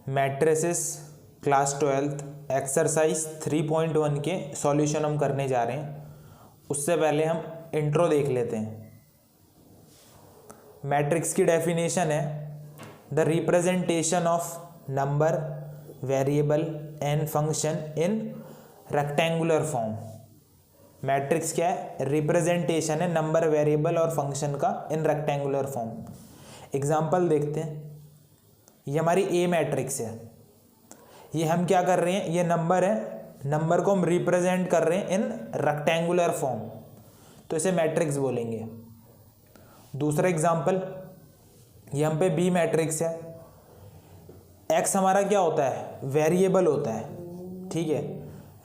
Matrices class 12 exercise 3.1 के solution हम करने जा रहे हैं। उससे पहले हम इंट्रो देख लेते हैं। मैट्रिक्स की डेफिनेशन है the representation of number variable and function in rectangular form. Matrix क्या है? रिप्रेजेंटेशन है नंबर वेरिएबल और फंक्शन का इन रेक्टेंगुलर फॉर्म। एग्जाम्पल देखते हैं। ये हमारी ए मैट्रिक्स है। ये हम क्या कर रहे हैं? ये नंबर है, नंबर को हम रिप्रेजेंट कर रहे हैं इन रेक्टेंगुलर फॉर्म, तो इसे मैट्रिक्स बोलेंगे। दूसरा एग्जाम्पल, ये हम पे बी मैट्रिक्स है। एक्स हमारा क्या होता है? वेरिएबल होता है, ठीक है।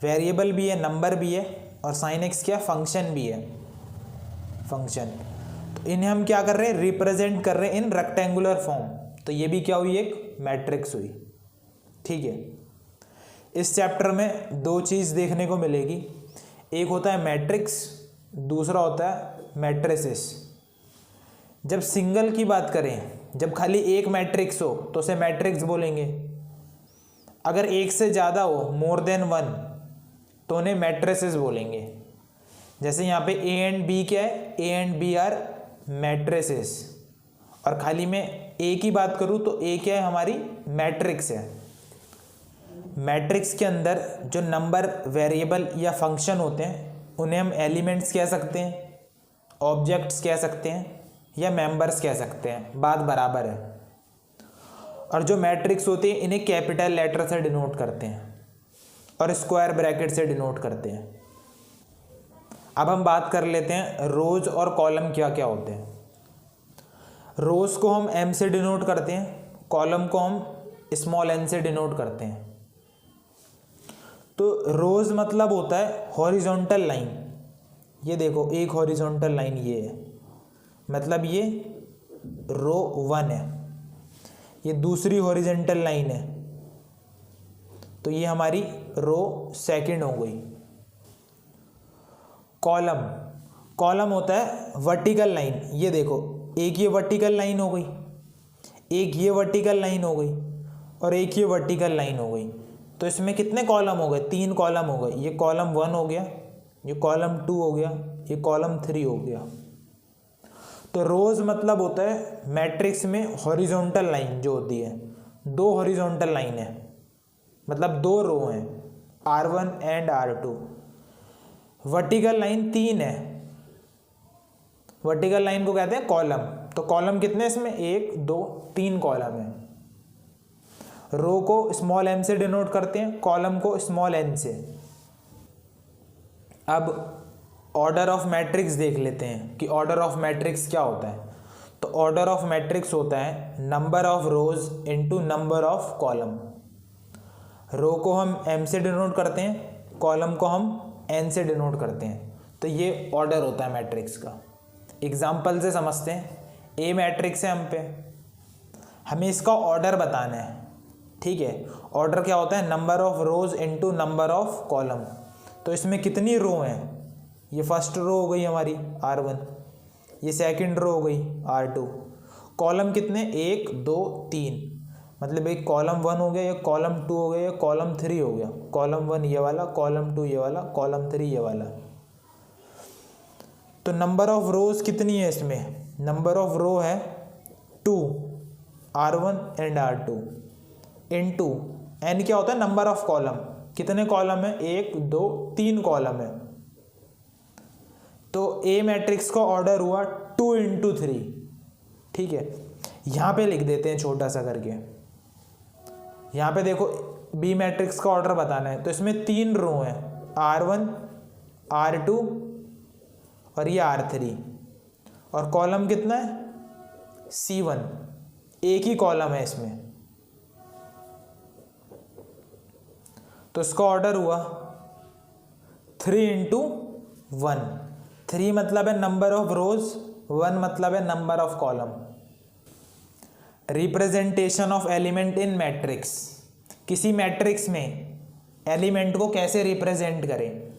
वेरिएबल भी है, नंबर भी है, और साइन एक्स क्या? फंक्शन भी है, फंक्शन। तो इन्हें हम क्या कर रहे हैं? रिप्रेजेंट कर रहे हैं इन रेक्टेंगुलर फॉर्म। तो ये भी क्या हुई? एक मैट्रिक्स हुई, ठीक है। इस चैप्टर में दो चीज़ देखने को मिलेगी। एक होता है मैट्रिक्स, दूसरा होता है मैट्रिसेस। जब सिंगल की बात करें, जब खाली एक मैट्रिक्स हो तो उसे मैट्रिक्स बोलेंगे। अगर एक से ज़्यादा हो, मोर देन वन, तो उन्हें मैट्रिसेस बोलेंगे। जैसे यहाँ पे ए एंड बी क्या है? A and B are matrices. और खाली मैं ए की बात करूँ तो ए क्या है? हमारी मैट्रिक्स है। मैट्रिक्स के अंदर जो नंबर वेरिएबल या फंक्शन होते हैं उन्हें हम एलिमेंट्स कह सकते हैं, ऑब्जेक्ट्स कह सकते हैं, या मेंबर्स कह सकते हैं, बात बराबर है। और जो मैट्रिक्स होती है इन्हें कैपिटल लेटर से डिनोट करते हैं और स्क्वायर ब्रैकेट से डिनोट करते हैं। अब हम बात कर लेते हैं रोज और कॉलम क्या क्या होते हैं। रोज को हम एम से डिनोट करते हैं, कॉलम को हम स्मॉल एन से डिनोट करते हैं। तो रोज मतलब होता है हॉरिजॉन्टल लाइन। ये देखो, एक हॉरिजॉन्टल लाइन ये है, मतलब ये रो 1 है। ये दूसरी हॉरिजॉन्टल लाइन है, तो ये हमारी रो 2 हो गई। कॉलम, कॉलम होता है वर्टिकल लाइन। ये देखो, एक ये वर्टिकल लाइन हो गई, एक ये वर्टिकल लाइन हो गई, और एक ये वर्टिकल लाइन हो गई। तो इसमें कितने कॉलम हो गए? 3 कॉलम हो गए। ये कॉलम 1 हो गया, ये कॉलम 2 हो गया, ये कॉलम 3 हो गया। तो रोज मतलब होता है मैट्रिक्स में हॉरिजॉन्टल लाइन जो होती है। 2 हॉरिजॉन्टल लाइन है, मतलब 2 रो हैं, R1 and R2। Vertical line 3 है, वर्टिकल लाइन को कहते हैं कॉलम। तो कॉलम कितने इसमें? 1 2 3 कॉलम है। रो को स्मॉल m से डिनोट करते हैं, कॉलम को स्मॉल n से। अब ऑर्डर ऑफ मैट्रिक्स देख लेते हैं कि ऑर्डर ऑफ मैट्रिक्स क्या होता है। तो ऑर्डर ऑफ मैट्रिक्स होता है number of rows into number of column. Row को हम m से डिनोट करते हैं, कॉलम को हम n से डिनोट करते हैं। तो ये ऑर्डर होता है मैट्रिक्स का। एग्जाम्पल से समझते हैं। ए मैट्रिक्स है हम पे, हमें इसका ऑर्डर बताना है, ठीक है। ऑर्डर क्या होता है? Number of rows into number of column. तो इसमें कितनी रो हैं? ये फर्स्ट रो हो गई हमारी R1, ये सेकंड रो हो गई R2। कॉलम कितने? 1 2 3, मतलब एक कॉलम 1 हो गया, ये कॉलम 2 हो गया, ये कॉलम 3 हो गया। कॉलम 1 ये वाला, कॉलम 2 ये वाला, कॉलम 3 ये वाला। तो नंबर ऑफ रोज कितनी है इसमें? नंबर ऑफ रो है 2, R1 and R2 into n क्या होता है? Number of column. कितने कॉलम है? 1 2 3 कॉलम है। तो ए मैट्रिक्स का ऑर्डर हुआ 2 इंटू 3, ठीक है। यहाँ पे लिख देते हैं छोटा सा करके। यहाँ पे देखो, बी मैट्रिक्स का ऑर्डर बताना है। तो इसमें 3 रो हैं, R1 R2 और ये R3। और कॉलम कितना है? C1, एक ही कॉलम है इसमें। तो इसका ऑर्डर हुआ 3 इंटू 1। 3 मतलब है नंबर ऑफ रोज, 1 मतलब है number of column. Representation of element in matrix. किसी मैट्रिक्स में एलिमेंट को कैसे रिप्रेजेंट करें?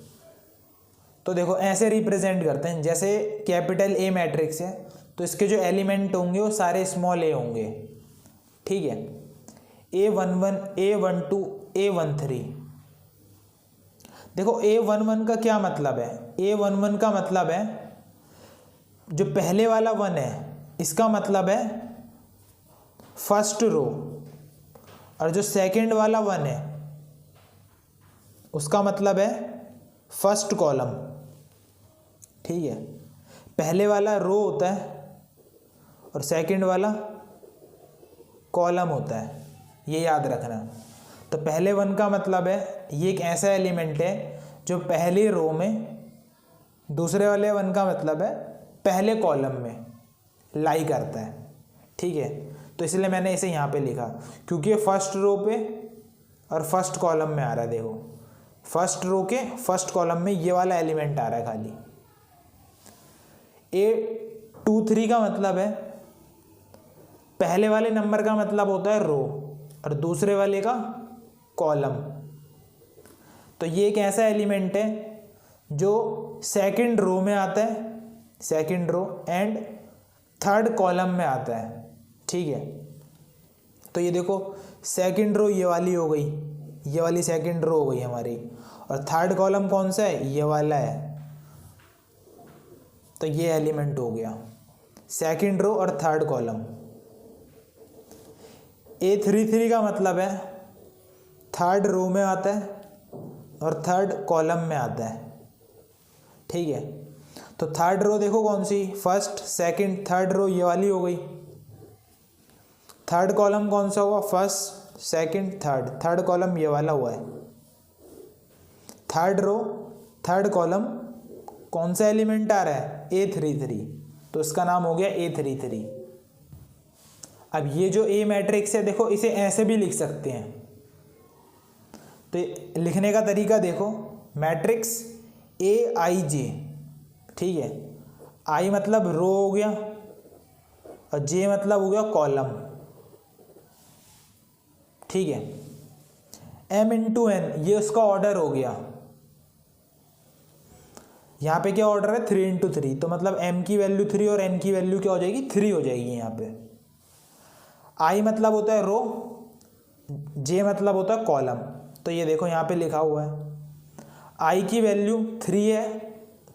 तो देखो, ऐसे रिप्रेजेंट करते हैं। जैसे कैपिटल ए मैट्रिक्स है, तो इसके जो एलिमेंट होंगे वो सारे स्मॉल ए होंगे, ठीक है। A11, A12, A13। देखो A11 का क्या मतलब है, A11 का मतलब है जो पहले वाला 1 है इसका मतलब है फर्स्ट रो, और जो सेकंड वाला 1 है उसका मतलब है फर्स्ट कॉलम। ठीक है, पहले वाला रो होता है और सेकंड वाला कॉलम होता है, ये याद रखना। तो पहले 1 का मतलब है ये एक ऐसा एलिमेंट है जो पहली रो में, दूसरे वाले 1 का मतलब है पहले कॉलम में लाई करता है। ठीक है, तो इसलिए मैंने इसे यहाँ पे लिखा क्योंकि ये फर्स्ट रो पे और फर्स्ट कॉलम में आ रहा है। देखो फर्स्ट रो के फर्स्ट कॉलम में ये वाला एलिमेंट आ रहा है खाली। A23 का मतलब है पहले वाले नंबर का मतलब होता है रो और दूसरे वाले का कॉलम। तो ये एक ऐसा एलिमेंट है जो सेकंड रो में आता है, second row and third column में आता है। ठीक है, तो ये देखो सेकंड रो ये वाली हो गई, ये वाली सेकंड रो हो गई हमारी, और थर्ड कॉलम कौन सा है, ये वाला है। तो ये एलिमेंट हो गया सेकंड रो और थर्ड कॉलम। A33 का मतलब है थर्ड रो में आता है और थर्ड कॉलम में आता है। ठीक है, तो थर्ड रो देखो कौन सी, फर्स्ट सेकंड थर्ड रो ये वाली हो गई। थर्ड कॉलम कौन सा हुआ, first second third, third column ये वाला हुआ है। थर्ड रो थर्ड कॉलम कौन सा एलिमेंट आ रहा है, A33, तो इसका नाम हो गया A33। अब ये जो A मैट्रिक्स है देखो इसे ऐसे भी लिख सकते हैं। तो लिखने का तरीका देखो, मैट्रिक्स AIJ। ठीक है, I मतलब रो हो गया और J मतलब हो गया कॉलम। ठीक है, M इंटू N ये उसका ऑर्डर हो गया। यहाँ पे क्या ऑर्डर है, 3 इंटू 3, तो मतलब M की वैल्यू 3 और N की वैल्यू क्या हो जाएगी, 3 हो जाएगी यहाँ पे। I मतलब होता है रो, J मतलब होता है कॉलम। तो ये देखो यहाँ पे लिखा हुआ है I की वैल्यू 3 है,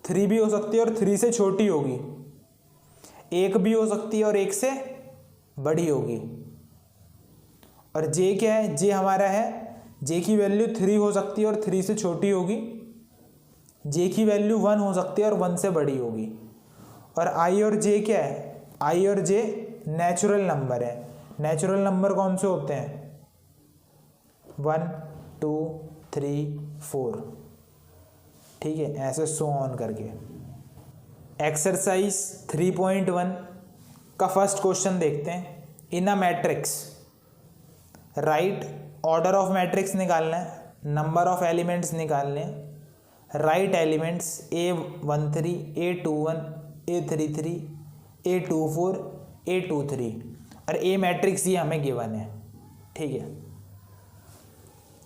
3 भी हो सकती है और 3 से छोटी होगी, 1 भी हो सकती है और 1 से बड़ी होगी। और J क्या है, J हमारा है, J की वैल्यू 3 हो सकती है और 3 से छोटी होगी, J की वैल्यू 1 हो सकती है और 1 से बड़ी होगी। और I और J क्या है, I और J नेचुरल नंबर है। नेचुरल नंबर कौन से होते हैं, 1 2 3 4। ठीक है, ऐसे सो ऑन करके। एक्सरसाइज 3.1 का फर्स्ट क्वेश्चन देखते हैं। In a matrix right order of matrix निकालना है, नंबर ऑफ एलिमेंट्स निकालने हैं। Right elements A13, A21, A33, A24, A23 और A मैट्रिक्स ये हमें गिवन है। ठीक है,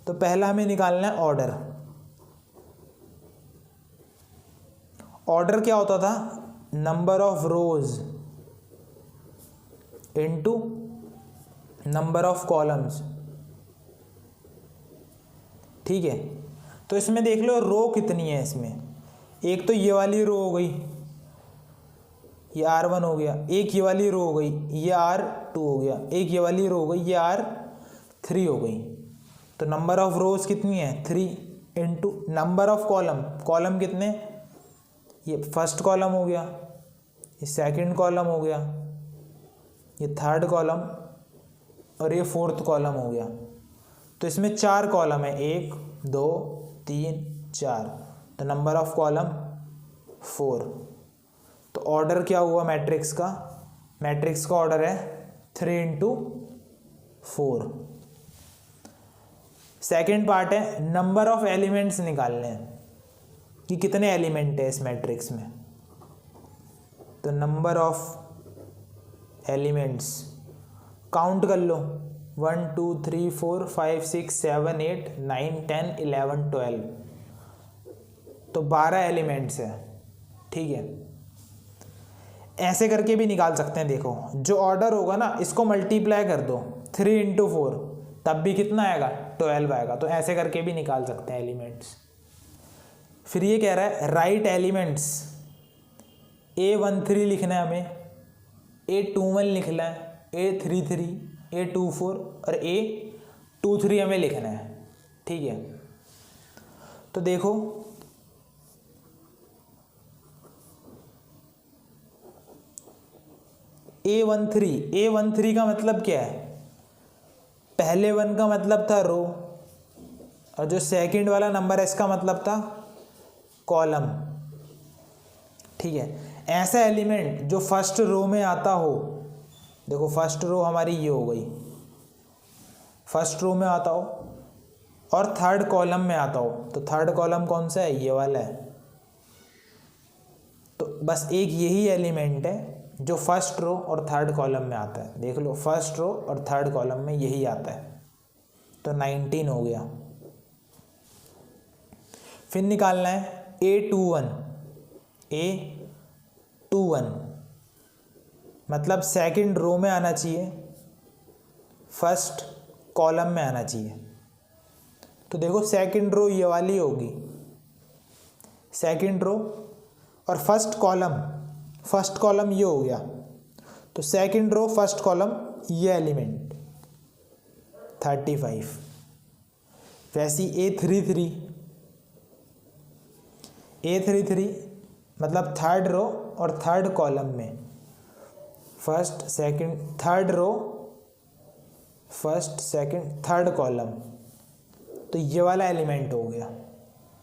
तो पहला हमें निकालना है ऑर्डर। ऑर्डर क्या होता था, number of rows into number of columns. ठीक है, तो इसमें देख लो रो कितनी है इसमें, एक तो ये वाली रो हो गई, ये R1 हो गया, एक ये वाली रो हो गई, ये R2 हो गया, एक ये वाली रो हो गई, ये R3 हो गई। तो नंबर ऑफ रोज कितनी है, 3 into number of column, column कितने, ये फर्स्ट कॉलम हो गया, ये सेकंड कॉलम हो गया, ये थर्ड कॉलम और ये फोर्थ कॉलम हो गया। तो इसमें 4 कॉलम है, 1 2 3 4, तो नंबर ऑफ कॉलम 4। तो ऑर्डर क्या हुआ मैट्रिक्स का, मैट्रिक्स का ऑर्डर है 3 इंटू 4। सेकेंड पार्ट है नंबर ऑफ एलिमेंट्स निकालने हैं कि कितने एलिमेंट है इस मैट्रिक्स में। तो नंबर ऑफ एलिमेंट्स काउंट कर लो, 1 2 3 4 5 6 7 8 9 10 11 12, तो 12 एलिमेंट्स है। ठीक है, ऐसे करके भी निकाल सकते हैं। देखो जो ऑर्डर होगा ना इसको मल्टीप्लाई कर दो, 3 इंटू 4, तब भी कितना आएगा, 12 आएगा। तो ऐसे करके भी निकाल सकते हैं एलिमेंट्स। फिर ये कह रहा है राइट एलिमेंट्स, A13 लिखना है हमें, A21 लिखना है, A33, A24 और A23 हमें लिखना है। ठीक है, तो देखो A13 का मतलब क्या है, पहले 1 का मतलब था रो, और जो सेकंड वाला नंबर है इसका मतलब था कॉलम। ठीक है, ऐसा एलिमेंट जो फर्स्ट रो में आता हो, देखो फर्स्ट रो हमारी ये हो गई, फर्स्ट रो में आता हो और थर्ड कॉलम में आता हो, तो थर्ड कॉलम कौन सा है, ये वाला है। तो बस एक यही एलिमेंट है जो फर्स्ट रो और थर्ड कॉलम में आता है। देख लो, फर्स्ट रो और थर्ड कॉलम में यही आता है, तो 19 हो गया। फिर निकालना है A21, मतलब सेकंड रो में आना चाहिए, फर्स्ट कॉलम में आना चाहिए। तो देखो सेकंड रो ये वाली होगी, सेकंड रो और फर्स्ट कॉलम ये हो गया, तो सेकंड रो फर्स्ट कॉलम ये एलिमेंट 35। वैसी A33 मतलब थर्ड रो और थर्ड कॉलम में, first second third row, first second third column, तो ये वाला एलिमेंट हो गया।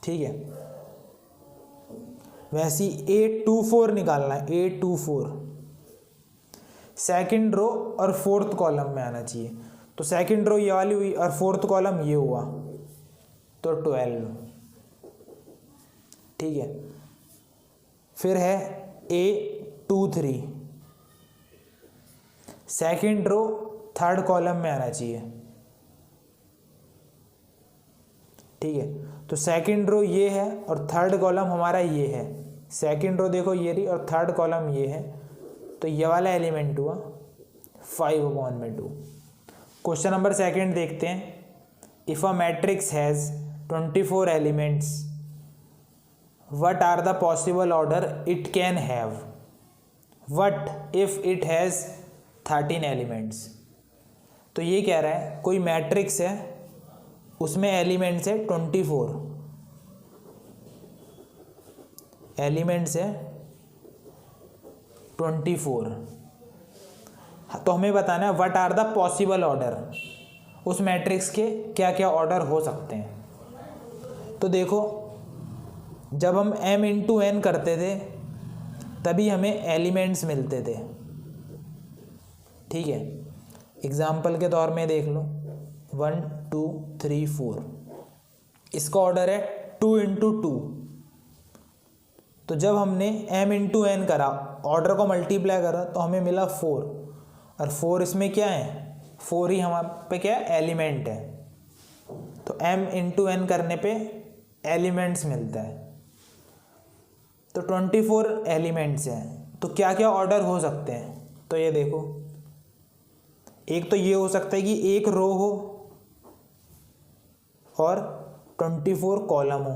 ठीक है, वैसी A24 निकालना है, A24 सेकंड रो और फोर्थ कॉलम में आना चाहिए, तो सेकंड रो ये वाली हुई और फोर्थ कॉलम ये हुआ, तो 12। ठीक है, फिर है A23 second row third column में आना चाहिए। ठीक है, तो सेकंड रो ये है और थर्ड कॉलम हमारा ये है, सेकंड रो देखो ये रही और थर्ड कॉलम ये है, तो ये वाला एलिमेंट हुआ 5/2। क्वेश्चन नंबर सेकंड देखते हैं। If a matrix has 24 elements, what are the possible order it can have, what if it has 13 elements. तो ये कह रहा है कोई मैट्रिक्स है, उसमें एलिमेंट्स है 24, एलिमेंट्स है 24, तो हमें बताना है what are the possible order, उस मैट्रिक्स के क्या क्या ऑर्डर हो सकते हैं। तो देखो, जब हम m इंटू n करते थे तभी हमें एलिमेंट्स मिलते थे। ठीक है, एग्जाम्पल के तौर में देख लो, 1 2 3 4, इसका ऑर्डर है 2 इंटू 2। तो जब हमने m इंटू n करा, ऑर्डर को मल्टीप्लाई करा, तो हमें मिला 4, और 4 इसमें क्या है, 4 ही हमारे पे क्या है, एलिमेंट है। तो m इंटू n करने पे एलिमेंट्स मिलता है, तो 24 एलिमेंट्स हैं। तो क्या क्या ऑर्डर हो सकते हैं, तो ये देखो, एक तो ये हो सकता है कि एक रो हो और 24 कॉलम हो,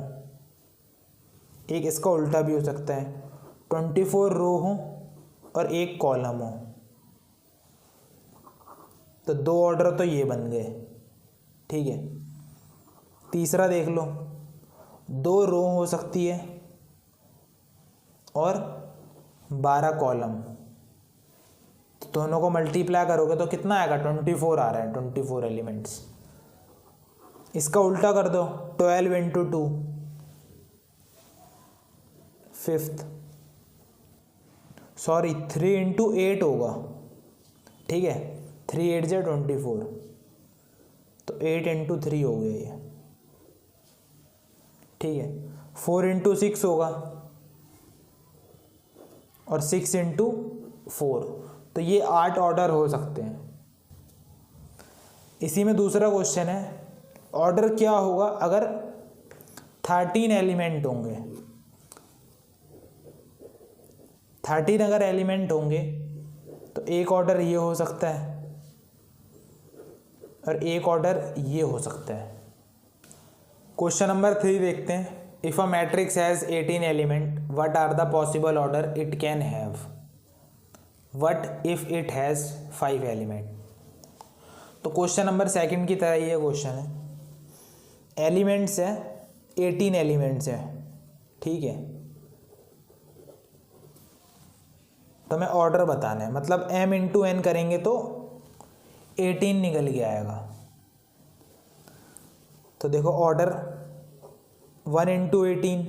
एक इसका उल्टा भी हो सकता है, 24 रो हो और एक कॉलम हो, तो 2 ऑर्डर तो ये बन गए। ठीक है, तीसरा देख लो, 2 रो हो सकती है और 12 कॉलम, तो दोनों को मल्टीप्लाई करोगे तो कितना आएगा, 24 आ रहा है, 24 एलिमेंट्स। इसका उल्टा कर दो, 12 इंटू 2 फिफ्थ, सॉरी 3 इंटू 8 होगा। ठीक है, 3 8 जा 24, तो 8 इंटू 3 हो गया ये। ठीक है, 4 इंटू 6 होगा और 6 इंटू 4, तो ये 8 ऑर्डर हो सकते हैं। इसी में दूसरा क्वेश्चन है, ऑर्डर क्या होगा अगर 13 एलिमेंट होंगे। 13 अगर एलिमेंट होंगे तो एक ऑर्डर ये हो सकता है, और एक ऑर्डर ये हो सकता है। क्वेश्चन नंबर 3 देखते हैं। If a matrix has 18 element what are the possible order it can have. What if it has 5 element. तो क्वेश्चन नंबर 2 की तरह ये क्वेश्चन है। एलिमेंट्स है 18 एलिमेंट्स है, ठीक है। तो हमें ऑर्डर बताना है, मतलब m इंटू एन करेंगे तो 18 निकल के आएगा। तो देखो ऑर्डर 1 इंटू 18,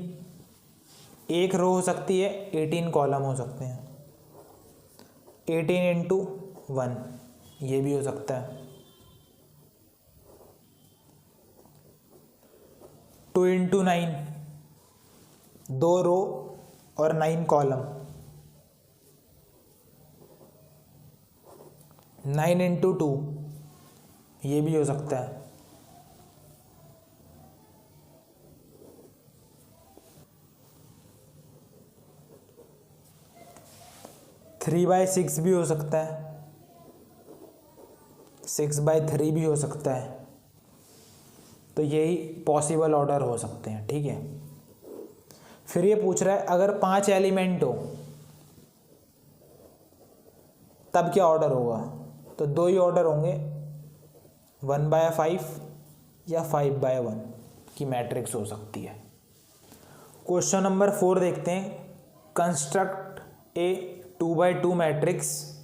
एक रो हो सकती है, 18 कॉलम हो सकते हैं। 18 इंटू 1 ये भी हो सकता है। 2 इंटू 9 2 रो और 9 कॉलम। 9 इंटू 2 ये भी हो सकता है। 3/6 भी हो सकता है। 6/3 भी हो सकता है। तो यही पॉसिबल ऑर्डर हो सकते हैं, ठीक है। फिर ये पूछ रहा है अगर 5 एलिमेंट हो तब क्या ऑर्डर होगा। तो 2 ही ऑर्डर होंगे, 1/5 या 5/1 की मैट्रिक्स हो सकती है। क्वेश्चन नंबर 4 देखते हैं। कंस्ट्रक्ट ए 2/2 मैट्रिक्स।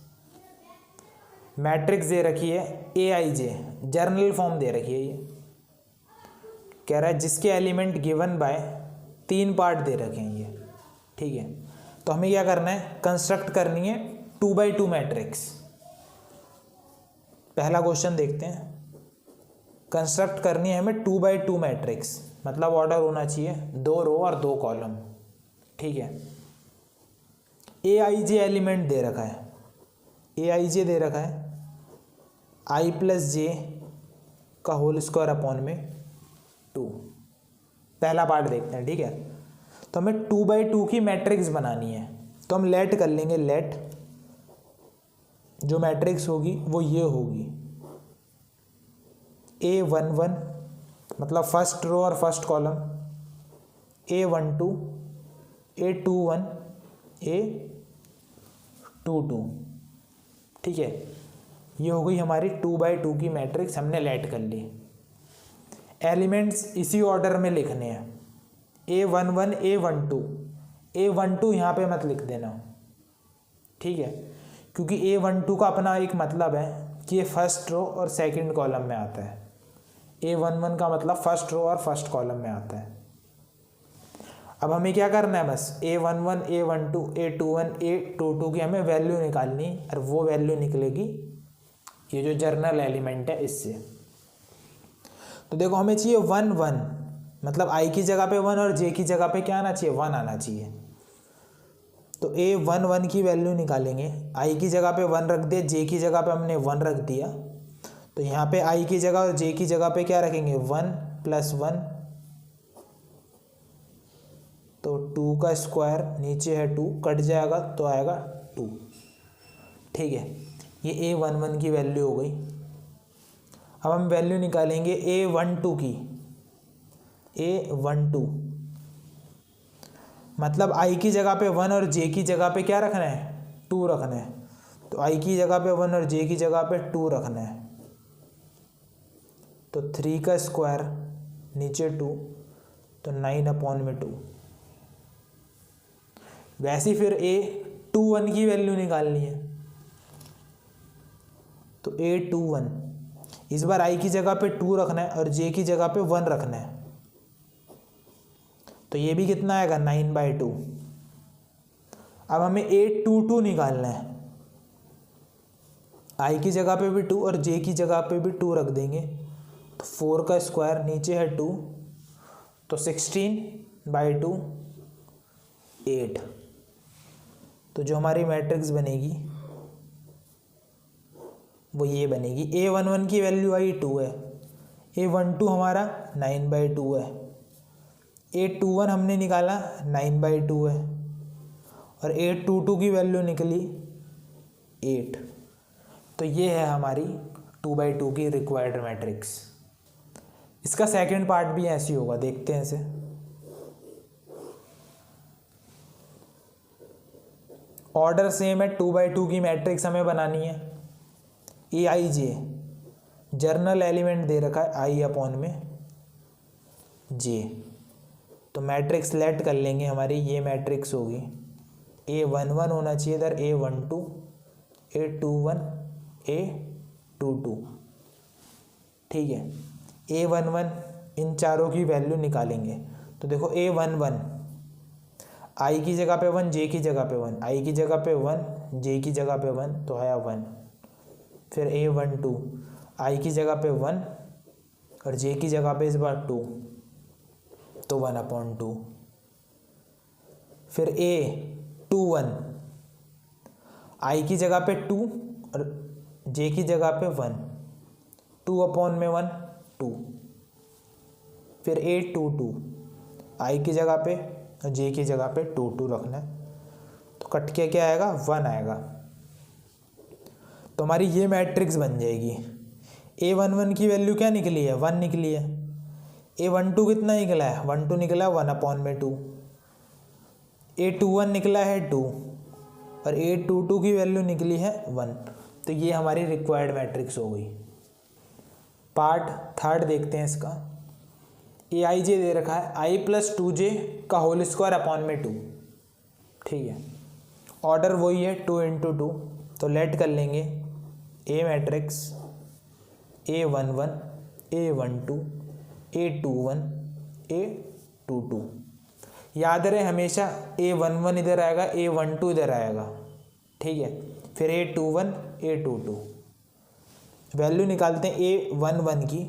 मैट्रिक्स दे रखी है AIJ, जर्नल फॉर्म दे रखी है। ये कह रहा है जिसके एलिमेंट गिवन बाय 3 पार्ट दे रखे हैं ये, ठीक है। तो हमें क्या करना है, कंस्ट्रक्ट करनी है 2/2 मैट्रिक्स। पहला क्वेश्चन देखते हैं। कंस्ट्रक्ट करनी है हमें 2/2 मैट्रिक्स, मतलब ऑर्डर होना चाहिए 2 रो और 2 कॉलम, ठीक है। AIJ एलिमेंट दे रखा है, AIJ दे रखा है I+J का होल स्क्वायर अपॉन में 2। पहला पार्ट देखते हैं, ठीक है। तो हमें 2/2 की मैट्रिक्स बनानी है, तो हम लेट कर लेंगे। लेट जो मैट्रिक्स होगी वो ये होगी A11 मतलब फर्स्ट रो और first column, A12 A21 A22, ठीक है। ये हो गई हमारी 2/2 की मैट्रिक्स, हमने लेट कर ली। एलिमेंट्स इसी ऑर्डर में लिखने हैं, A11 A12। A12 यहाँ पे मत लिख देना, ठीक है, क्योंकि A12 का अपना एक मतलब है कि ये फर्स्ट रो और सेकंड कॉलम में आता है। A11 का मतलब फर्स्ट रो और फर्स्ट कॉलम में आता है। अब हमें क्या करना है, बस A11 A12 A21 A22 की हमें वैल्यू निकालनी, और वो वैल्यू निकलेगी ये जो जर्नल एलिमेंट है इससे। तो देखो हमें चाहिए 1 1, मतलब I की जगह पे 1 और J की जगह पे क्या आना चाहिए, 1 आना चाहिए। तो A11 की वैल्यू निकालेंगे। I की जगह पे 1 रख दिया, J की जगह पे हमने 1 रख दिया। तो यहाँ पे I की जगह और J की जगह पे क्या रखेंगे, 1 + 1, तो 2 का स्क्वायर, नीचे है 2, कट जाएगा तो आएगा 2, ठीक है। ये A11 की वैल्यू हो गई। अब हम वैल्यू निकालेंगे A12 की। A12 मतलब I की जगह पे 1 और J की जगह पे क्या रखना है, 2 रखना है। तो I की जगह पे 1 और J की जगह पे 2 रखना है। तो 3 का स्क्वायर, नीचे 2, तो 9/2। वैसे फिर A21 की वैल्यू निकालनी है। तो A21 इस बार I की जगह पे 2 रखना है और J की जगह पे 1 रखना है। तो ये भी कितना आएगा, 9/2। अब हमें A22 निकालना है। I की जगह पे भी 2 और J की जगह पे भी 2 रख देंगे। तो 4 का स्क्वायर, नीचे है 2, तो 16/2 8। तो जो हमारी मैट्रिक्स बनेगी वो ये बनेगी। A11 की वैल्यू आई 2 है, A12 हमारा 9/2 है, A21 हमने निकाला 9/2 है, और A22 की वैल्यू निकली 8। तो ये है हमारी 2x2 की रिक्वायर्ड मैट्रिक्स। इसका सेकंड पार्ट भी ऐसे ही होगा, देखते हैं इसे। ऑर्डर सेम है, 2x2 की मैट्रिक्स हमें बनानी है। ए आई जे जर्नल एलिमेंट दे रखा है आई अपॉन में जे, तो मैट्रिक्स लेट कर लेंगे। हमारी ये मैट्रिक्स होगी A11 होना चाहिए इधर, A12, A21, A22, ठीक है। A11 इन चारों की वैल्यू निकालेंगे। तो देखो A11 आई की जगह पे 1, जे की जगह पे 1, आई की जगह पे 1, जे की जगह पे 1, तो आया 1। फिर A12 आई की जगह पे 1 और जे की जगह पे इस बार 2, तो 1/2। फिर A21 आई की जगह पे 2 और जे की जगह पे 1, 2/1, 2। फिर A22 आई की जगह पे और जे की जगह पे 2 रखना है, तो कट के क्या आएगा, 1 आएगा। तो हमारी ये मैट्रिक्स बन जाएगी। A11 की वैल्यू क्या निकली है, 1 निकली है। A12 कितना निकला है, 12 निकला है, 1/2। A21 निकला है 2 और A22 की वैल्यू निकली है 1। तो ये हमारी रिक्वायर्ड मैट्रिक्स हो गई। पार्ट थर्ड देखते हैं इसका। ए आई जे दे रखा है i+2j का होल स्क्वायर अपॉन में 2, ठीक है। ऑर्डर वही है 2 × 2, तो लेट कर लेंगे ए matrix A11, A12, A21, A22। याद रहे हमेशा A11 इधर आएगा, A12 इधर आएगा, ठीक है। फिर A21, A22। वैल्यू निकालते हैं A11 की।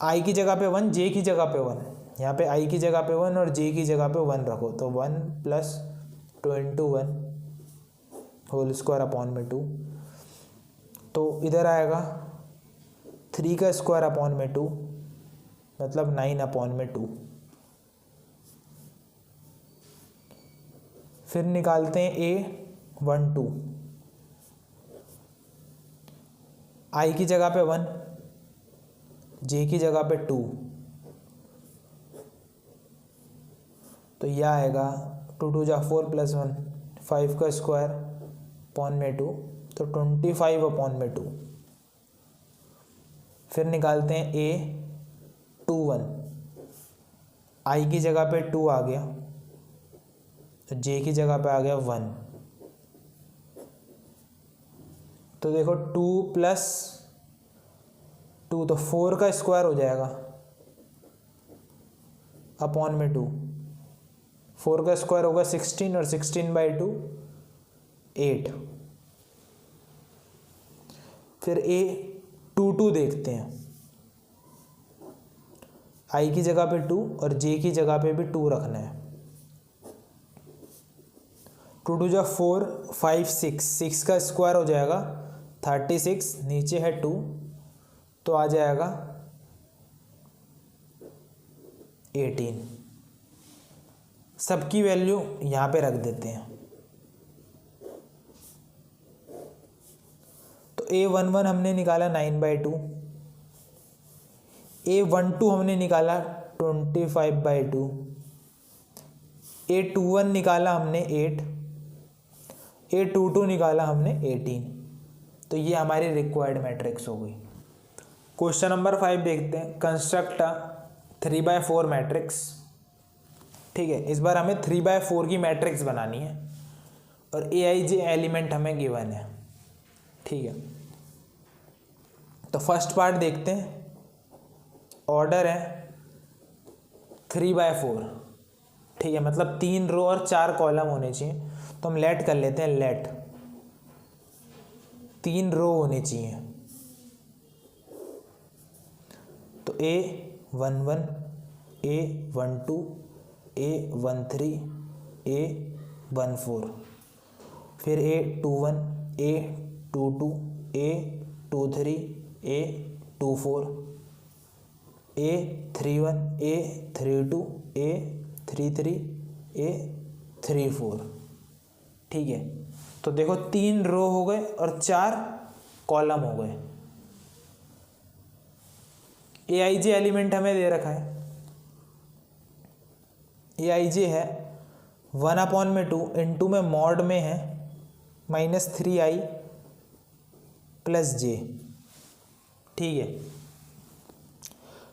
आई की जगह पे 1, जे की जगह पे 1, यहाँ पे आई की जगह पे 1 और जे की जगह पे 1 रखो, तो 1 + 2 × 1 होल स्क्वायर अपॉन में 2, तो इधर आएगा 3 का स्क्वायर अपॉन में 2, मतलब 9/2। फिर निकालते हैं A12 आई की जगह पे 1, जे की जगह पे 2, तो यह आएगा 2 × 2 = 4 + 1 5 का स्क्वायर अपॉन में 2, तो 25/2। फिर निकालते हैं A21 आई की जगह पे 2 आ गया, तो जे की जगह पे आ गया 1, तो देखो 2 + 2 तो 4 का स्क्वायर हो जाएगा अपॉन में 2। 4 का स्क्वायर होगा 16 और 16/2 8। फिर A22 देखते हैं। आई की जगह पे 2 और जे की जगह पे भी 2 रखना है। 2 × 2 = 4 5 6 का स्क्वायर हो जाएगा 36, नीचे है 2, तो आ जाएगा 18। सबकी वैल्यू यहाँ पे रख देते हैं। तो A11 हमने निकाला 9/2, A12 हमने निकाला 25/2, A21 निकाला हमने 8, A22 निकाला हमने 18। तो ये हमारी रिक्वायर्ड मैट्रिक्स हो गई। क्वेश्चन नंबर 5 देखते हैं। कंस्ट्रक्ट अ 3/4 मैट्रिक्स, ठीक है। इस बार हमें 3/4 की मैट्रिक्स बनानी है और AIJ एलिमेंट हमें गिवन है, ठीक है। तो फर्स्ट पार्ट देखते हैं। ऑर्डर है 3/4, ठीक है, मतलब 3 रो और 4 कॉलम होने चाहिए। तो हम लेट कर लेते हैं, लेट 3 रो होने चाहिए। तो A11, A12, A13, A14, फिर A21, A22, A23, A24, A31, A32, A33, A34, ठीक है। तो देखो 3 रो हो गए और 4 कॉलम हो गए, ए आई जे एलिमेंट हमें दे रखा है, ए आई जे है 1/2 इंटू में मॉड में है -3i + j। ठीक है,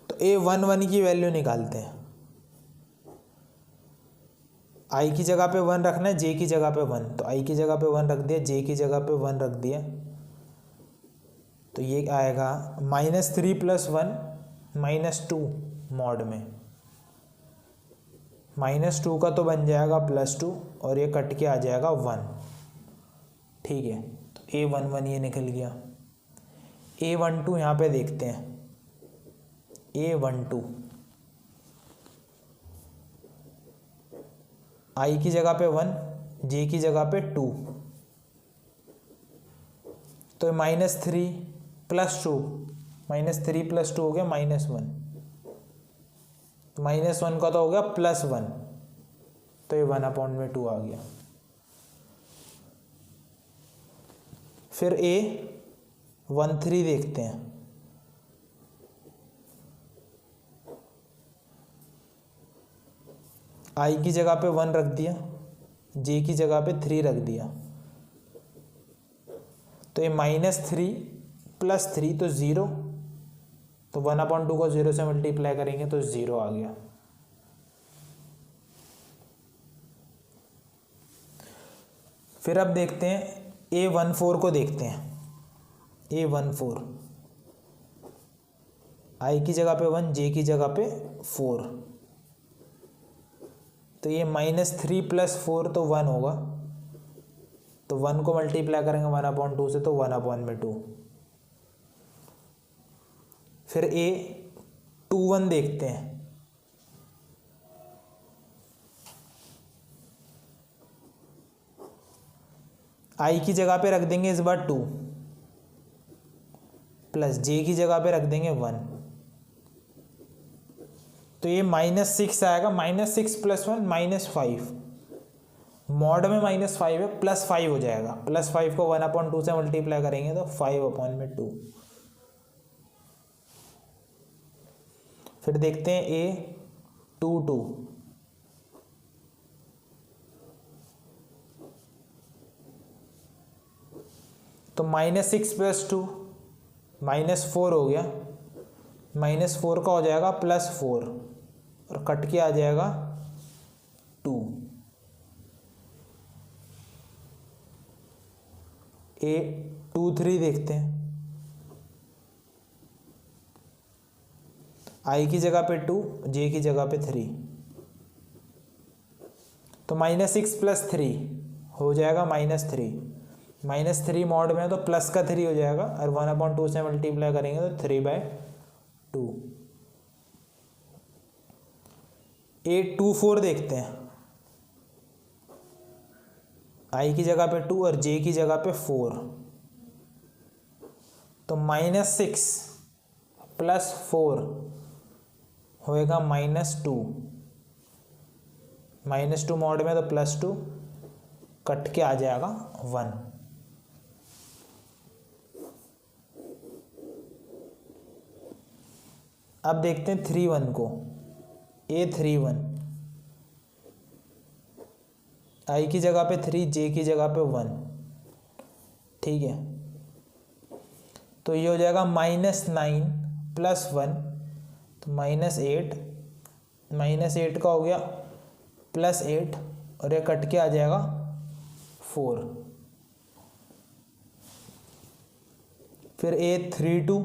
तो a11 की वैल्यू निकालते हैं। i की जगह पे 1 रखना है, j की जगह पे 1, तो i की जगह पे 1 रख दिया, j की जगह पे 1 रख दिया, तो ये आएगा -3 + 1 -2 मॉड में, -2 का तो बन जाएगा +2 और ये कट के आ जाएगा 1। ठीक है, तो a11 ये निकल गया। a12 यहाँ पे देखते हैं, a12 i की जगह पे 1, j की जगह पे 2, तो -3 + 2, -3 + 2 हो गया -1, -1 का तो हो गया +1, तो ये 1/2 आ गया। फिर a13 देखते हैं, i की जगह पे 1 रख दिया, j की जगह पे 3 रख दिया, तो ये -3 + 3 तो 0, तो 1/2 को 0 से मल्टीप्लाई करेंगे तो 0 आ गया। फिर अब देखते हैं a14 को देखते हैं, a14 i की जगह पे 1, j की जगह पे 4, तो ये -3 + 4 तो 1 होगा, तो 1 को मल्टीप्लाई करेंगे 1/2 से तो 1/2। फिर a21 देखते हैं, i की जगह पे रख देंगे इस बार 2 प्लस j की जगह पे रख देंगे 1, तो ये -6 आएगा, -6 + 1 -5, मॉड में -5 है, +5 हो जाएगा, +5 को 1/2 से मल्टीप्लाई करेंगे तो 5/2। फिर देखते हैं a22, तो -6 + 2 -4 हो गया, -4 का हो जाएगा +4 और कट के आ जाएगा 2। a23 देखते हैं, i की जगह पे 2, j की जगह पे 3, तो -6 + 3 हो जाएगा -3, -3 मॉड में है तो प्लस का 3 हो जाएगा और 1/2 से मल्टीप्लाई करेंगे तो 3/2। a24 देखते हैं, i की जगह पे 2 और j की जगह पे 4, तो -6 + 4 होएगा -2, -2 मॉड में तो +2 कट के आ जाएगा 1। अब देखते हैं 31 को, a31 i की जगह पे 3, j की जगह पे 1, ठीक है, तो ये हो जाएगा -9 + 1 तो -8, -8 का हो गया +8 और ये कट के आ जाएगा 4। फिर a32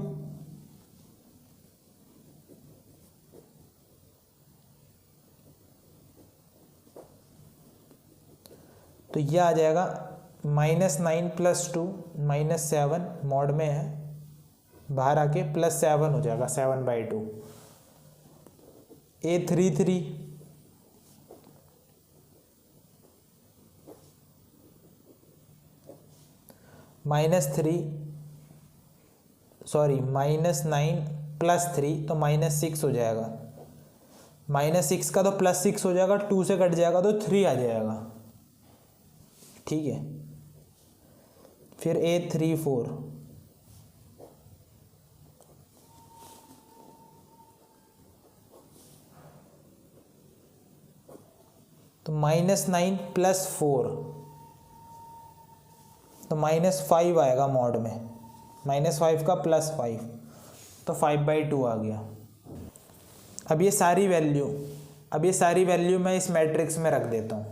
तो ये आ जाएगा -9 + 2 -7 मॉड में है, बाहर आके +7 हो जाएगा 7/2। a33 -9 + 3 तो -6 हो जाएगा, -6 का तो +6 हो जाएगा, 2 से कट जाएगा तो 3 आ जाएगा, ठीक है। फिर a34 तो -9 + 4, तो -5 आएगा मॉड में, -5 का +5, तो 5/2 आ गया। अब ये सारी वैल्यू मैं इस मैट्रिक्स में रख देता हूँ।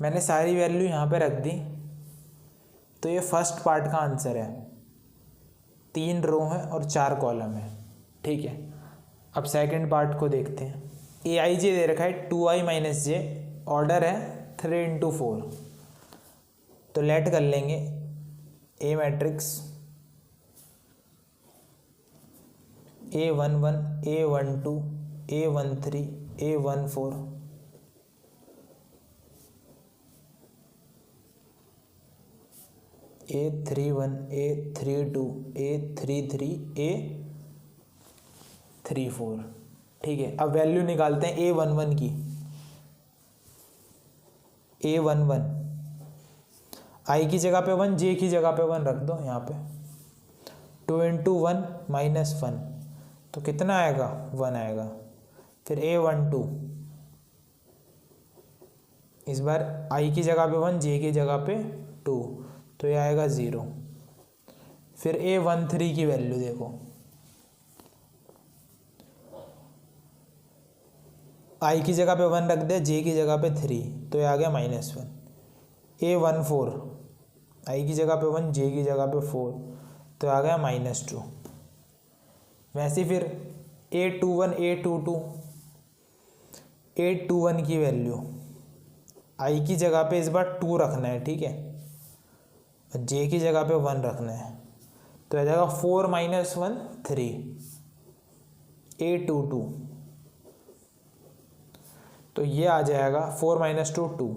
मैंने सारी वैल्यू यहाँ पे रख दी, तो ये फर्स्ट पार्ट का आंसर है। 3 रो है और 4 कॉलम है, ठीक है। अब सेकंड पार्ट को देखते हैं। AIJ दे रखा है 2i - j, ऑर्डर है 3 × 4, तो लेट कर लेंगे A matrix A11, A12, A13, A14, A31, A32, A33, A34, ठीक है। अब वैल्यू निकालते हैं A11 की। A11 I की जगह पे 1, J की जगह पे 1 रख दो यहाँ पे। 2 × 1 - 1, तो कितना आएगा? 1 आएगा। फिर A12, इस बार I की जगह पे 1, J की जगह पे 2, तो ये आएगा 0। फिर A13 की वैल्यू देखो, I की जगह पे 1 रख दे, J की जगह पे 3, तो ये आ गया -1। A14 I की जगह पे 1, J की जगह पे 4, तो आ गया -2। वैसे फिर A21 की वैल्यू I की जगह पे इस बार 2 रखना है, ठीक है, J की जगह पे 1 रखना है, तो आ जाएगा 4 - 1 3, A22, तो ये आ जाएगा 4 - 2 2।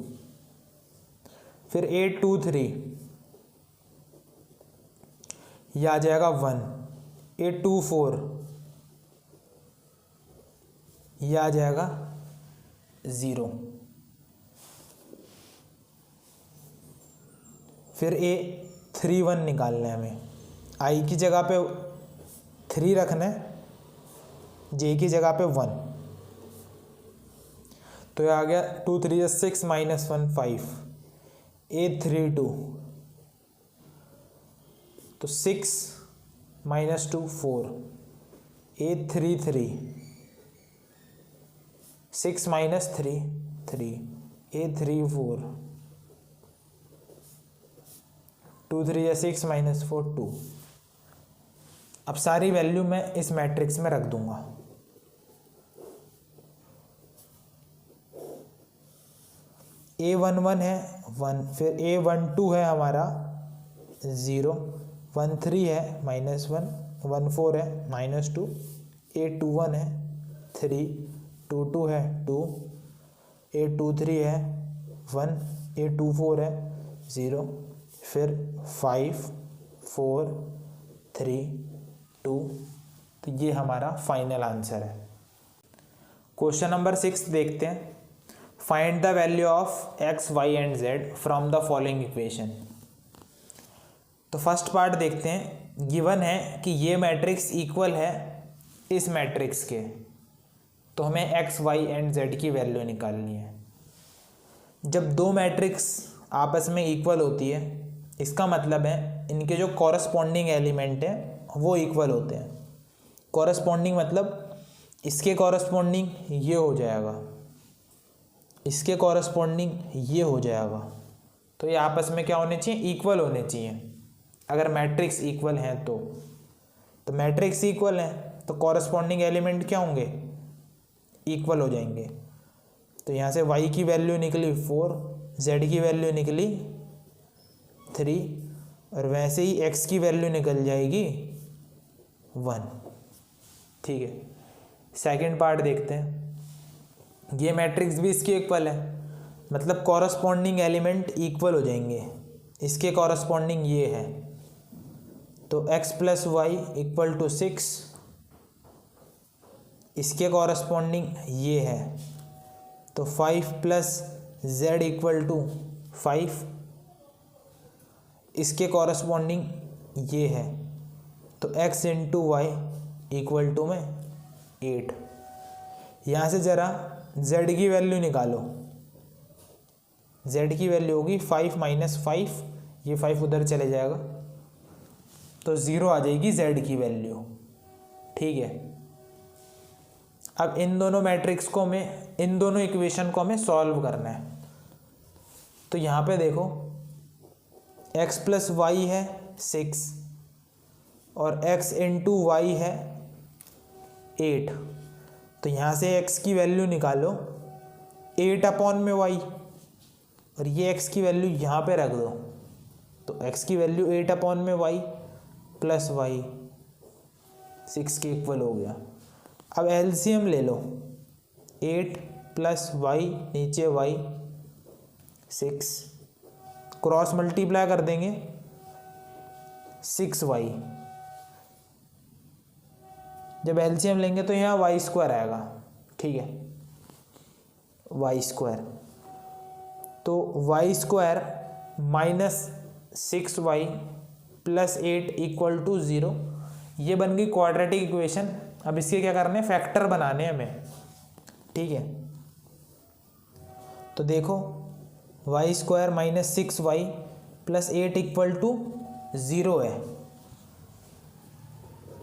फिर A23, ये आ जाएगा 1। A24, ये आ जाएगा 0। फिर A31 निकालना है हमें। I की जगह पे 3 रखना है, J की जगह पे 1, तो ये आ गया 2 3 6 - 1 5। A32, तो 6 - 2 4। A33, 6 - 3 3। A34, 2 3 6 - 4 2। अब सारी वैल्यू मैं इस मैट्रिक्स में रख दूंगा। A11 है 1, फिर A12 है हमारा 0, 13 है -1, 14 है -2, A21 है 3, 22 है 2, A23 है 1, A24 है 0, फिर 5 4 3 2, तो ये हमारा फाइनल आंसर है। क्वेश्चन नंबर 6 देखते हैं। Find the value of x, y and z from the following equation. तो फर्स्ट पार्ट देखते हैं। गिवन है कि ये मैट्रिक्स इक्वल है इस मैट्रिक्स के, तो हमें x, y एंड z की वैल्यू निकालनी है। जब दो मैट्रिक्स आपस में इक्वल होती है, इसका मतलब है इनके जो कॉरस्पॉन्डिंग एलिमेंट हैं वो इक्वल होते हैं। कॉरस्पॉन्डिंग मतलब इसके कॉरस्पॉन्डिंग ये हो जाएगा, इसके कॉरस्पॉन्डिंग ये हो जाएगा, तो ये आपस में क्या होने चाहिए? इक्वल होने चाहिए। अगर मैट्रिक्स इक्वल हैं तो मैट्रिक्स इक्वल है तो कॉरस्पॉन्डिंग एलिमेंट क्या होंगे? इक्वल हो जाएंगे। तो यहाँ से y की वैल्यू निकली 4, z की वैल्यू निकली 3, और वैसे ही x की वैल्यू निकल जाएगी 1। ठीक है, सेकंड पार्ट देखते हैं। ये मैट्रिक्स भी इसके इक्वल है, मतलब कॉरस्पॉन्डिंग एलिमेंट इक्वल हो जाएंगे। इसके कॉरस्पॉन्डिंग ये है, तो x + y = 6, इसके कॉरस्पॉन्डिंग ये है, तो 5 + z = 5, इसके कॉरस्पॉन्डिंग ये है, तो x × y = 8। यहाँ से ज़रा z की वैल्यू निकालो। z की वैल्यू होगी 5 माइनस 5, ये 5 उधर चले जाएगा तो 0 आ जाएगी z की वैल्यू। ठीक है, अब इन दोनों मैट्रिक्स को हमें, इन दोनों इक्वेशन को हमें सॉल्व करना है। तो यहाँ पे देखो x प्लस वाई है 6 और x इंटू वाई है 8। तो यहाँ से x की वैल्यू निकालो 8 अपॉन में y, और ये x की वैल्यू यहाँ पे रख दो। तो x की वैल्यू 8 अपॉन में y प्लस वाई 6 के इक्वल हो गया। अब एलसीएम ले लो, 8 प्लस वाई नीचे y 6, क्रॉस मल्टीप्लाई कर देंगे 6y, जब एलसीएम लेंगे तो यहाँ वाई स्क्वायर आएगा। ठीक है, वाई स्क्वायर, तो y square minus 6y plus 8 equal to 0, ये बन गई क्वाड्रेटिक इक्वेशन। अब इसके क्या करने हैं, फैक्टर बनाने हैं हमें। ठीक है, तो देखो y square minus 6y plus 8 equal to 0 है,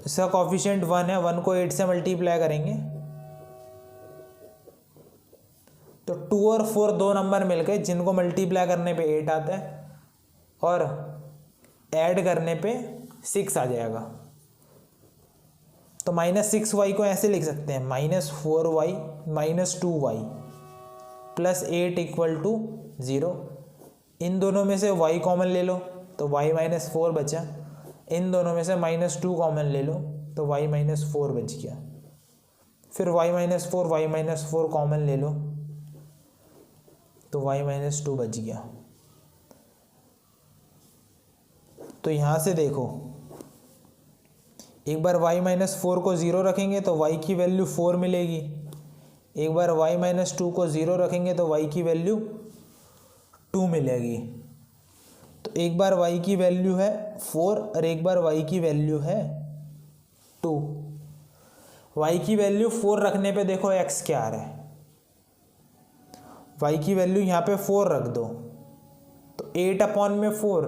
इसका कॉफिशिएंट 1 है, 1 को 8 से मल्टीप्लाई करेंगे तो 2 और 4 दो नंबर मिल गए जिनको मल्टीप्लाई करने पे 8 आता है और ऐड करने पे 6 आ जाएगा। तो माइनस 6y को ऐसे लिख सकते हैं, minus 4y minus 2y plus 8 equal to 0। इन दोनों में से y कॉमन ले लो तो y माइनस 4 बचा, इन दोनों में से माइनस 2 कॉमन ले लो तो y माइनस 4 बच गया। फिर y माइनस 4 कॉमन ले लो तो y माइनस 2 बच गया। तो यहाँ से देखो, एक बार y माइनस 4 को 0 रखेंगे तो y की वैल्यू 4 मिलेगी, एक बार y माइनस 2 को 0 रखेंगे तो y की वैल्यू 2 मिलेगी। तो एक बार y की वैल्यू है 4 और एक बार y की वैल्यू है 2। y की वैल्यू 4 रखने पे देखो x क्या आ रहा है, y की वैल्यू यहाँ पे 4 रख दो तो 8 अपॉन में 4,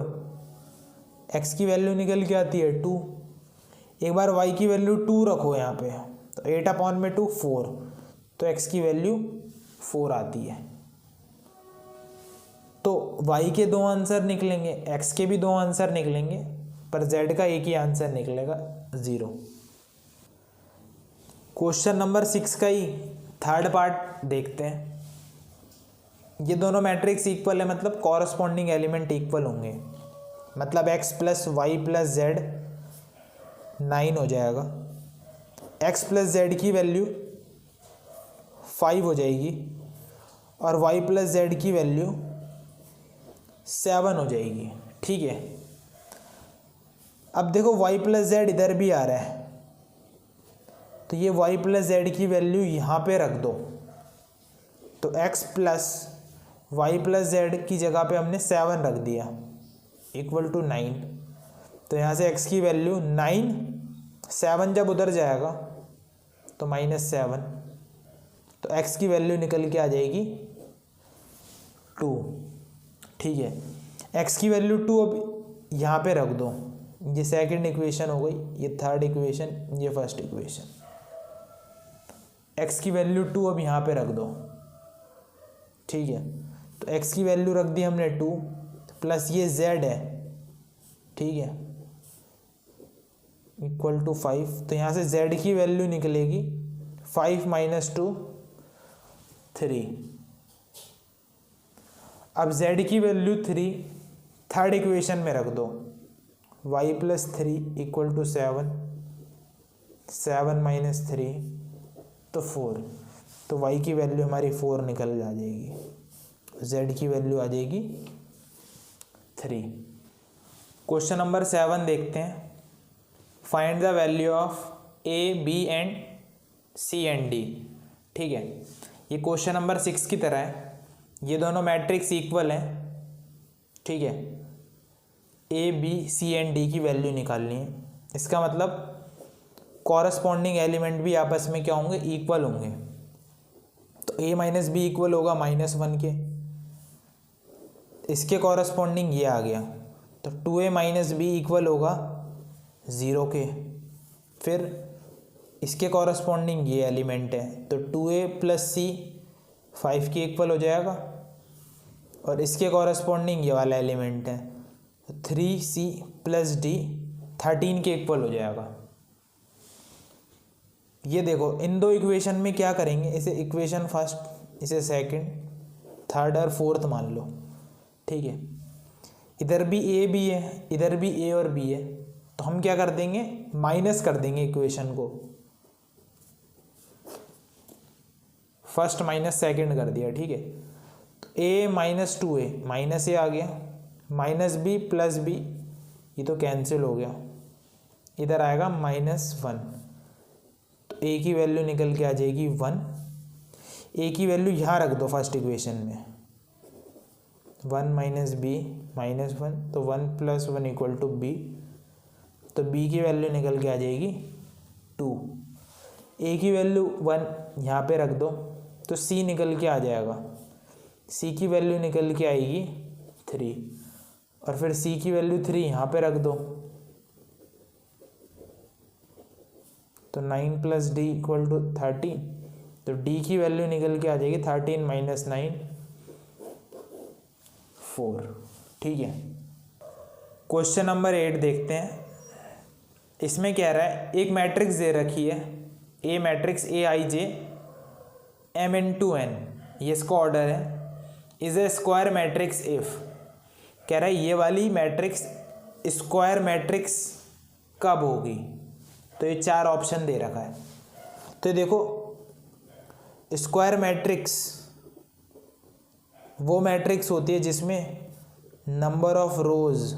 x की वैल्यू निकल के आती है 2। एक बार y की वैल्यू 2 रखो यहाँ पे तो 8 अपॉन में 2 4, तो x की वैल्यू 4 आती है। तो y के दो आंसर निकलेंगे, x के भी दो आंसर निकलेंगे, पर z का एक ही आंसर निकलेगा 0। क्वेश्चन नंबर 6 का ही थर्ड पार्ट देखते हैं। ये दोनों मैट्रिक्स इक्वल है, मतलब कॉरस्पॉन्डिंग एलिमेंट इक्वल होंगे, मतलब x plus y plus z 9 हो जाएगा, x प्लस जेड की वैल्यू 5 हो जाएगी और y प्लस जेड की वैल्यू 7 हो जाएगी। ठीक है, अब देखो y प्लस जेड इधर भी आ रहा है तो ये y प्लस जेड की वैल्यू यहाँ पे रख दो, तो x plus y plus z की जगह पे हमने 7 रख दिया इक्वल टू 9। तो यहाँ से x की वैल्यू 9, 7 जब उधर जाएगा तो -7, तो x की वैल्यू निकल के आ जाएगी 2। ठीक है, x की वैल्यू 2 अब यहाँ पे रख दो, ये सेकंड इक्वेशन हो गई, ये थर्ड इक्वेशन, ये फर्स्ट इक्वेशन। x की वैल्यू 2 अब यहाँ पे रख दो। ठीक है, तो x की वैल्यू रख दी हमने 2 प्लस ये z है, ठीक है, इक्वल टू 5। तो यहाँ से z की वैल्यू निकलेगी 5 माइनस 2 3। अब z की वैल्यू 3 थर्ड इक्वेशन में रख दो, y plus 3 equal to 7, 7 minus 3 तो 4। तो y की वैल्यू हमारी 4 निकल आ जाएगी, z की वैल्यू आ जाएगी 3। क्वेश्चन नंबर 7 देखते हैं। Find the value of a, b and c and d। ठीक है, ये क्वेश्चन नंबर 6 की तरह है, ये दोनों मैट्रिक्स इक्वल हैं। ठीक है, a, b, c and d की वैल्यू निकालनी है। इसका मतलब कॉरस्पॉन्डिंग एलिमेंट भी आपस में क्या होंगे, इक्वल होंगे। तो a माइनस बी इक्वल होगा -1 के, इसके कॉरस्पॉन्डिंग ये आ गया, तो 2a माइनस बी इक्वल होगा 0 के। फिर इसके कॉरस्पॉन्डिंग ये एलिमेंट है, तो 2a प्लस सी 5 के इक्वल हो जाएगा, और इसके कॉरस्पॉन्डिंग ये वाला एलिमेंट है, तो 3c प्लस डी 13 के इक्वल हो जाएगा। ये देखो इन दो इक्वेशन में क्या करेंगे, इसे इक्वेशन फर्स्ट, इसे सेकंड, थर्ड और फोर्थ मान लो, ठीक है। इधर भी ए बी है, इधर भी ए और बी है, तो हम क्या कर देंगे, माइनस कर देंगे इक्वेशन को, फर्स्ट माइनस सेकंड कर दिया, ठीक है। तो ए माइनस 2a माइनस ए आ गया, माइनस बी प्लस बी, ये तो कैंसिल हो गया, इधर आएगा -1, तो ए की वैल्यू निकल के आ जाएगी 1। ए की वैल्यू यहाँ रख दो फर्स्ट इक्वेशन में, 1 माइनस बी -1, तो 1 प्लस 1 इक्वल टू बी, तो बी की वैल्यू निकल के आ जाएगी 2। ए की वैल्यू 1 यहाँ पे रख दो, तो सी निकल के आ जाएगा, सी की वैल्यू निकल के आएगी 3, और फिर सी की वैल्यू 3 यहाँ पे रख दो, तो 9 प्लस डी इक्वल टू 13, तो डी की वैल्यू निकल के आ जाएगी 13 माइनस 9 4, ठीक है। क्वेश्चन नंबर 8 देखते हैं। इसमें कह रहा है एक मैट्रिक्स दे रखी है, A matrix A I J M into N, ये इसका ऑर्डर है, is a square matrix if, कह रहा है ये वाली मैट्रिक्स स्क्वायर मैट्रिक्स कब होगी, तो ये 4 ऑप्शन दे रखा है। तो देखो स्क्वायर मैट्रिक्स वो मैट्रिक्स होती है जिसमें नंबर ऑफ रोज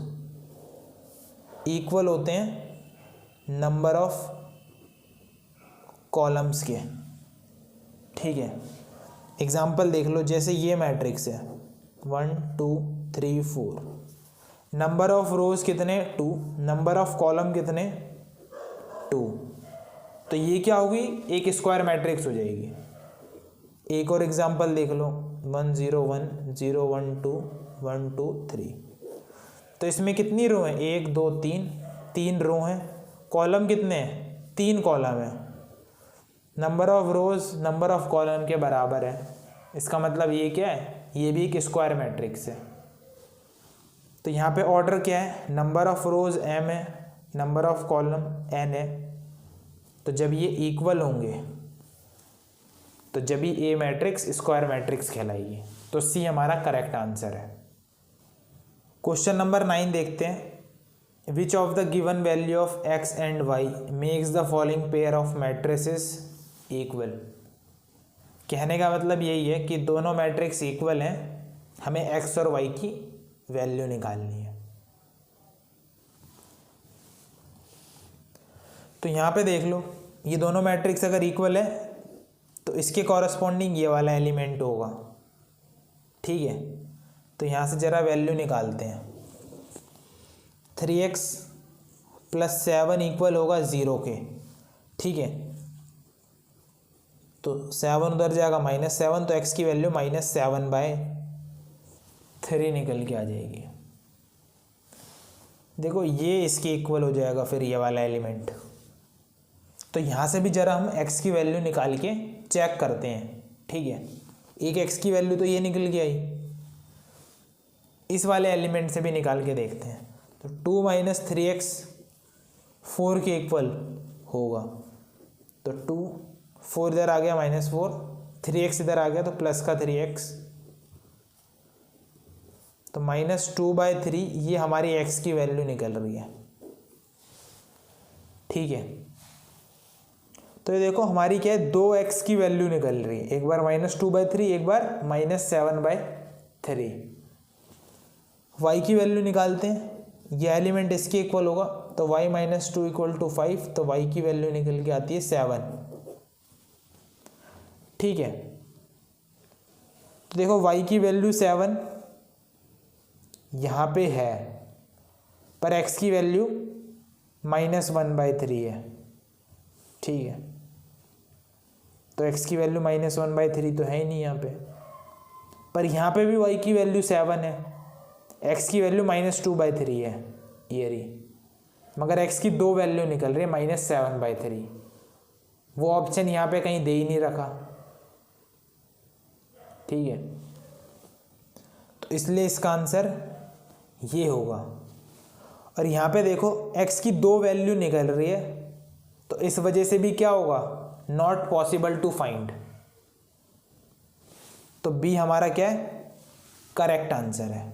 इक्वल होते हैं नंबर ऑफ कॉलम्स के, ठीक है। एग्जाम्पल देख लो, जैसे ये मैट्रिक्स है 1 2 3 4, नंबर ऑफ रोज कितने 2, नंबर ऑफ कॉलम कितने 2, तो ये क्या होगी, एक स्क्वायर मैट्रिक्स हो जाएगी। एक और एग्जाम्पल देख लो 1 0 1 0 1 2 1 2 3, तो इसमें कितनी रो हैं, 1 2 3 रो हैं, कॉलम कितने हैं 3 कॉलम है, number of rose number of column के बराबर है। इसका मतलब ये क्या है, ये भी एक स्क्वायर मैट्रिक्स है। तो यहाँ पे ऑर्डर क्या है, नंबर ऑफ रोज m है, नंबर ऑफ कॉलम n है, तो जब ये इक्वल होंगे तो जब ही ए मैट्रिक्स स्क्वायर मैट्रिक्स कहलाएगी, तो सी हमारा करेक्ट आंसर है। क्वेश्चन नंबर 9 देखते हैं। Which of the given value of x and y makes the following pair of matrices equal, कहने का मतलब यही है कि दोनों मैट्रिक्स इक्वल हैं, हमें x और y की वैल्यू निकालनी है। तो यहाँ पे देख लो, ये दोनों मैट्रिक्स अगर इक्वल है तो इसके कॉरस्पॉन्डिंग ये वाला एलिमेंट होगा, ठीक है। तो यहाँ से जरा वैल्यू निकालते हैं, 3x प्लस 7 इक्वल होगा 0 के, ठीक है। तो 7 उधर जाएगा -7, तो x की वैल्यू -7/3 निकल के आ जाएगी। देखो ये इसके इक्वल हो जाएगा फिर ये वाला एलिमेंट। तो यहाँ से भी जरा हम x की वैल्यू निकाल के चेक करते हैं, ठीक है। एक x की वैल्यू तो ये निकल के आई, इस वाले एलिमेंट से भी निकाल के देखते हैं। तो 2 माइनस 3x 4 के इक्वल होगा, तो 2 4 इधर आ गया -4, 3x इधर आ गया तो प्लस का 3x, तो -2/3 ये हमारी x की वैल्यू निकल रही है, ठीक है। तो ये देखो हमारी क्या है, 2x की वैल्यू निकल रही है, एक बार -2/3 एक बार -7/3। y की वैल्यू निकालते हैं, ये एलिमेंट इसके इक्वल होगा, तो y -2 इक्वल टू 5, तो y की वैल्यू निकल के आती है 7, ठीक है। तो देखो y की वैल्यू 7 यहाँ पे है, पर x की वैल्यू -1/3 है, ठीक है। तो x की वैल्यू -1/3 तो है ही नहीं यहाँ पे, पर यहाँ पे भी y की वैल्यू 7 है, x की वैल्यू -2/3 है ये रही, मगर x की 2 वैल्यू निकल रही है -7/3। वो ऑप्शन यहाँ पे कहीं दे ही नहीं रखा, ठीक है, तो इसलिए इसका आंसर ये होगा। और यहाँ पे देखो x की 2 वैल्यू निकल रही है, तो इस वजह से भी क्या होगा, नॉट पॉसिबल टू फाइंड। तो बी हमारा क्या है, करेक्ट आंसर है।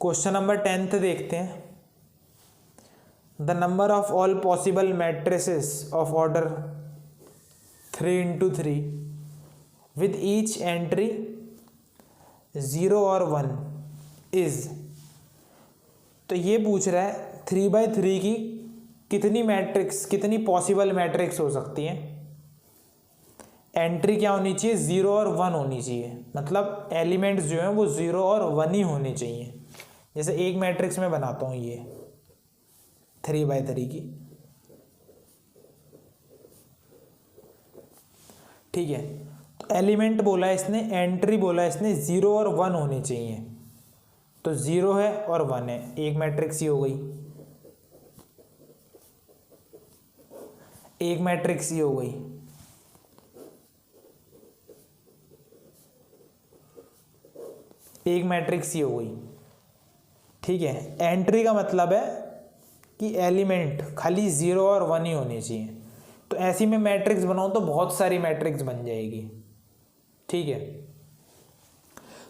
क्वेश्चन नंबर 10 देखते हैं। The number of all possible matrices of order 3×3 with each entry 0 और 1 इज। तो ये पूछ रहा है 3×3 की कितनी पॉसिबल मैट्रिक्स हो सकती हैं। एंट्री क्या होनी चाहिए, 0 और 1 होनी चाहिए, मतलब एलिमेंट्स जो हैं वो 0 और 1 ही होने चाहिए। जैसे एक मैट्रिक्स में बनाता हूँ ये 3×3 की, ठीक है। तो एलिमेंट बोला है इसने, एंट्री बोला है इसने 0 और 1 होनी चाहिए, तो 0 है और 1 है, एक मैट्रिक्स ही हो गई, एक मैट्रिक्स ही हो गई। एक मैट्रिक्स ही हो गई, ठीक है। एंट्री का मतलब है कि एलिमेंट खाली 0 और 1 ही होने चाहिए। तो ऐसी में मैट्रिक्स बनाऊं तो बहुत सारी मैट्रिक्स बन जाएगी, ठीक है।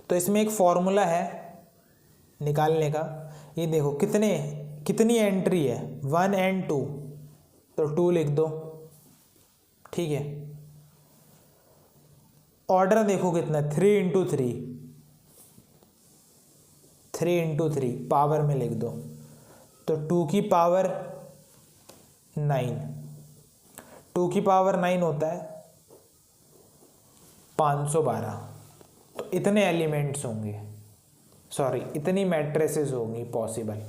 तो इसमें एक फॉर्मूला है निकालने का, ये देखो कितनी एंट्री है, 1 और 2, तो 2 लिख दो, ठीक है। ऑर्डर देखो कितना, 3×3, 3×3 पावर में लिख दो, तो 2 की पावर 9, 2 की पावर 9 होता है 512। तो इतने एलिमेंट्स होंगे, सॉरी इतनी मैट्रिसेस होंगी पॉसिबल,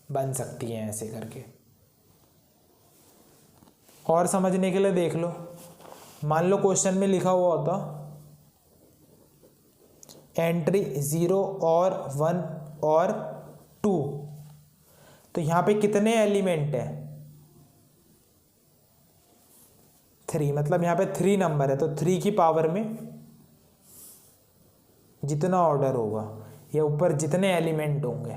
बन सकती हैं ऐसे करके। और समझने के लिए देख लो, मान लो क्वेश्चन में लिखा हुआ होता एंट्री 0 और 1 और 2, तो यहां पे कितने एलिमेंट है, 3, मतलब यहां पे 3 नंबर है, तो 3 की पावर में जितना ऑर्डर होगा या ऊपर जितने एलिमेंट होंगे,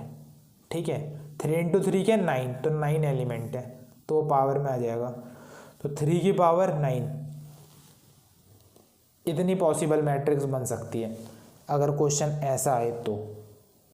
ठीक है। 3×3 के 9, तो 9 एलिमेंट है, तो पावर में आ जाएगा, तो 3 की पावर 9, इतनी पॉसिबल मैट्रिक्स बन सकती है अगर क्वेश्चन ऐसा आए तो।